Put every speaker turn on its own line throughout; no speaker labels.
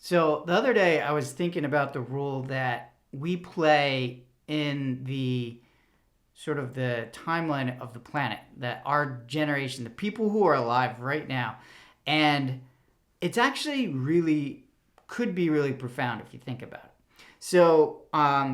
So the other day, I was thinking about the role that we play in the sort of the timeline of the planet, that our generation, the people who are alive right now, and it's actually really could be really profound if you think about it. So,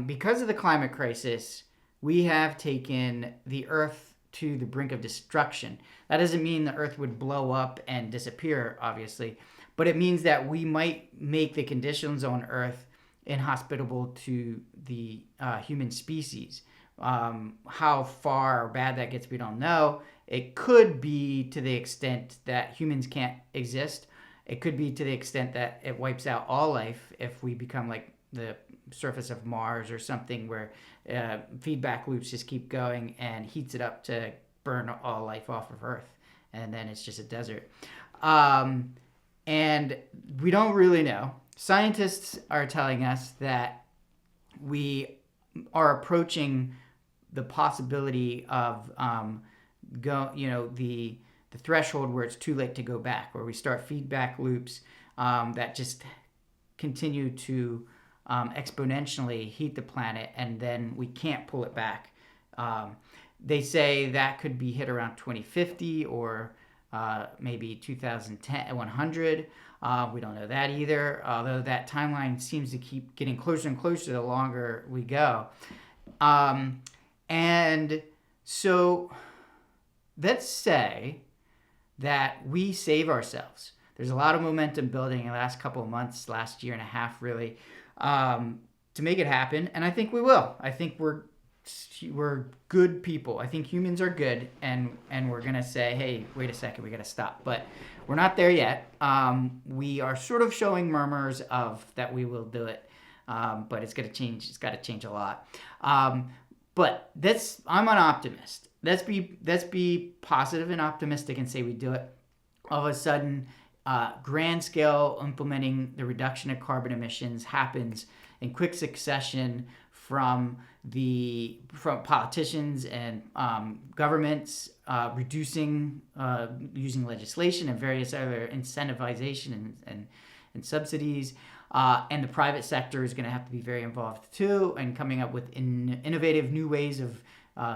because of the climate crisis, we have taken the Earth to the brink of destruction. That doesn't mean the Earth would blow up and disappear, obviously, but it means that we might make the conditions on Earth inhospitable to the human species. How far or bad that gets, we don't know. It could be to the extent that humans can't exist. It could be to the extent that it wipes out all life if we become like the surface of Mars or something where feedback loops just keep going and heats it up to burn all life off of Earth. And then it's just a desert. Um, and we don't really know. Scientists are telling us that we are approaching the possibility of the threshold where it's too late to go back, where we start feedback loops that just continue to exponentially heat the planet, and then we can't pull it back. They say that could be hit around 2050 or maybe 2010, 100. We don't know that either, although that timeline seems to keep getting closer and closer the longer we go. Um, and so let's say that we save ourselves. There's a lot of momentum building in the last couple of months, last year and a half, really, to make it happen. And I think we will. I think we're good people. I think humans are good, and we're gonna say, hey, wait a second, we gotta stop. But we're not there yet. We are sort of showing murmurs of that we will do it, but it's gonna change. It's got to change a lot. But I'm an optimist. Let's be positive and optimistic and say we do it. All of a sudden, grand scale implementing the reduction of carbon emissions happens in quick succession from politicians and governments reducing using legislation and various other incentivization and subsidies. And the private sector is going to have to be very involved too, and coming up with innovative new ways of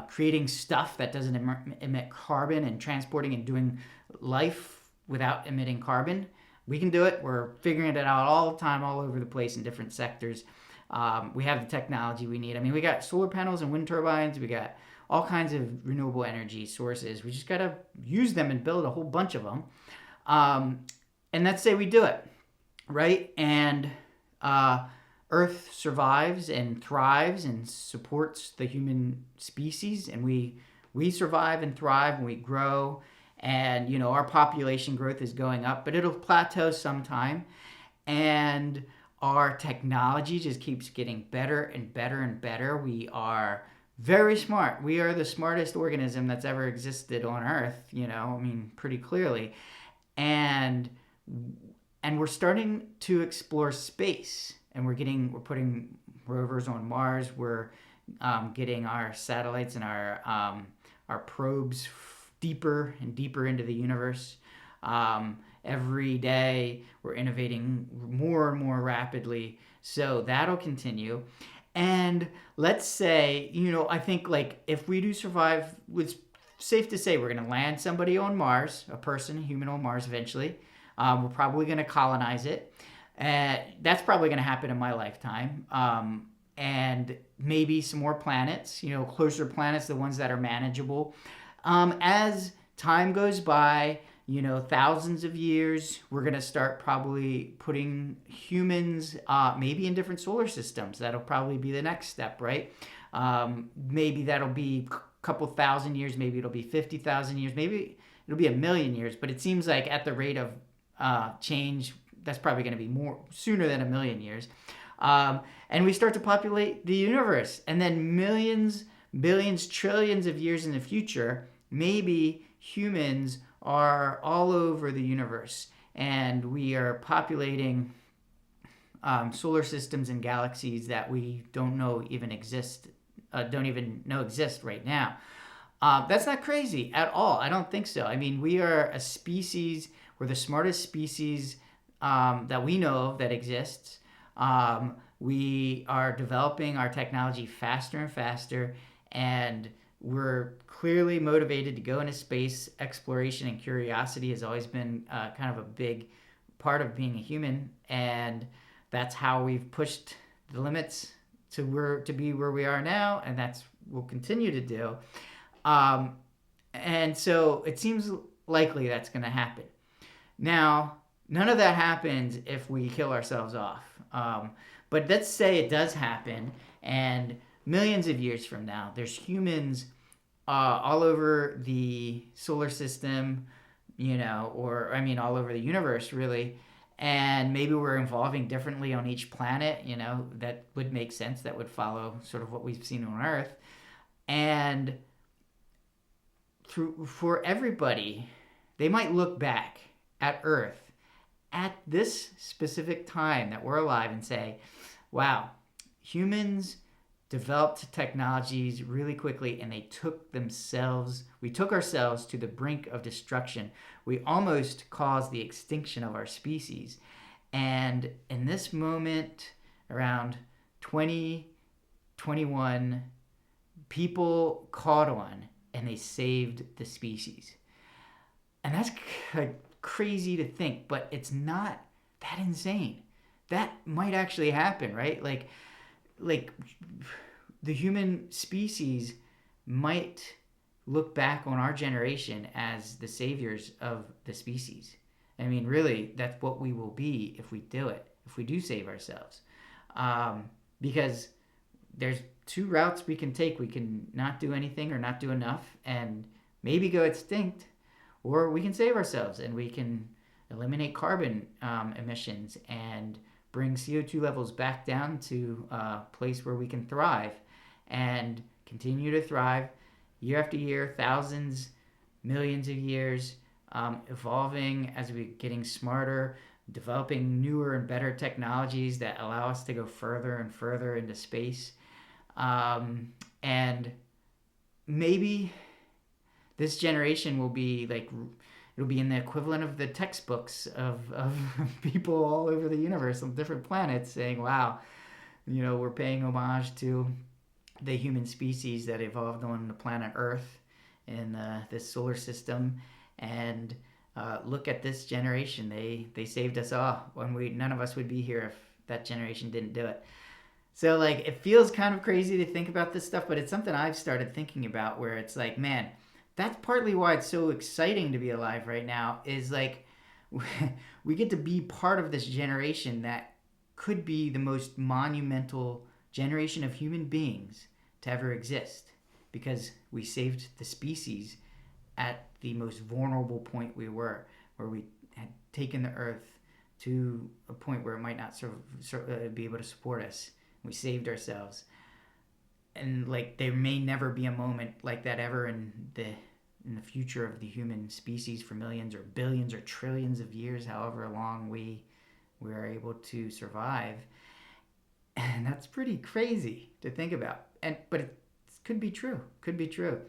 creating stuff that doesn't emit carbon and transporting and doing life without emitting carbon. We can do it. We're figuring it out all the time, all over the place in different sectors. We have the technology we need. I mean, we got solar panels and wind turbines. We got all kinds of renewable energy sources. We just got to use them and build a whole bunch of them. And let's say we do it, right? And Earth survives and thrives and supports the human species, and we survive and thrive and we grow. And our population growth is going up, but it'll plateau sometime. And our technology just keeps getting better and better and better. We are very smart. We are the smartest organism that's ever existed on Earth, I mean, pretty clearly. And we're starting to explore space, and we're putting rovers on Mars. We're getting our satellites and our probes deeper and deeper into the universe. Every day we're innovating more and more rapidly, so that'll continue. And let's say, I think, like, if we do survive, it's safe to say we're going to land somebody on Mars, a human on Mars eventually. We're probably going to colonize it. That's probably going to happen in my lifetime. And maybe some more planets, closer planets, the ones that are manageable. As time goes by, thousands of years, we're going to start probably putting humans maybe in different solar systems. That'll probably be the next step, right? Maybe that'll be a couple thousand years. Maybe it'll be 50,000 years. Maybe it'll be 1,000,000 years. But it seems like at the rate of change, that's probably going to be more sooner than 1,000,000 years. And we start to populate the universe. And then millions, billions, trillions of years in the future, maybe humans are all over the universe, and we are populating solar systems and galaxies that we don't even know exist right now. That's not crazy at all. I don't think so. I mean, we are a species. We're the smartest species that we know of that exists. We are developing our technology faster and faster, and we're clearly motivated to go into space. Exploration and curiosity has always been kind of a big part of being a human, and that's how we've pushed the limits to be where we are now, and that's we'll continue to do. And so it seems likely that's going to happen. Now, none of that happens if we kill ourselves off. But let's say it does happen, and millions of years from now, there's humans all over the solar system, or I mean, all over the universe, really. And maybe we're evolving differently on each planet, that would make sense. That would follow sort of what we've seen on Earth. And for everybody, they might look back at Earth at this specific time that we're alive and say, wow, humans developed technologies really quickly, and we took ourselves to the brink of destruction. We almost caused the extinction of our species. And in this moment, around 2021, people caught on and they saved the species. And that's crazy to think, but it's not that insane. That might actually happen, right? Like the human species might look back on our generation as the saviors of the species. I mean, really, that's what we will be if we do it, if we do save ourselves. Because there's two routes we can take. We can not do anything or not do enough and maybe go extinct, or we can save ourselves and we can eliminate carbon emissions and bring CO2 levels back down to a place where we can thrive and continue to thrive year after year, thousands, millions of years, evolving as we're getting smarter, developing newer and better technologies that allow us to go further and further into space. And maybe this generation will be like, it'll be in the equivalent of the textbooks of people all over the universe on different planets saying, wow, we're paying homage to the human species that evolved on the planet Earth in this solar system. And look at this generation. They saved us all when none of us would be here if that generation didn't do it. So it feels kind of crazy to think about this stuff, but it's something I've started thinking about where it's like, man, that's partly why it's so exciting to be alive right now is we get to be part of this generation that could be the most monumental generation of human beings to ever exist because we saved the species at the most vulnerable point we were, where we had taken the Earth to a point where it might not be able to support us. We saved ourselves. And there may never be a moment like that ever in the future of the human species for millions or billions or trillions of years, however long we are able to survive. And that's pretty crazy to think about. But it could be true. Could be true.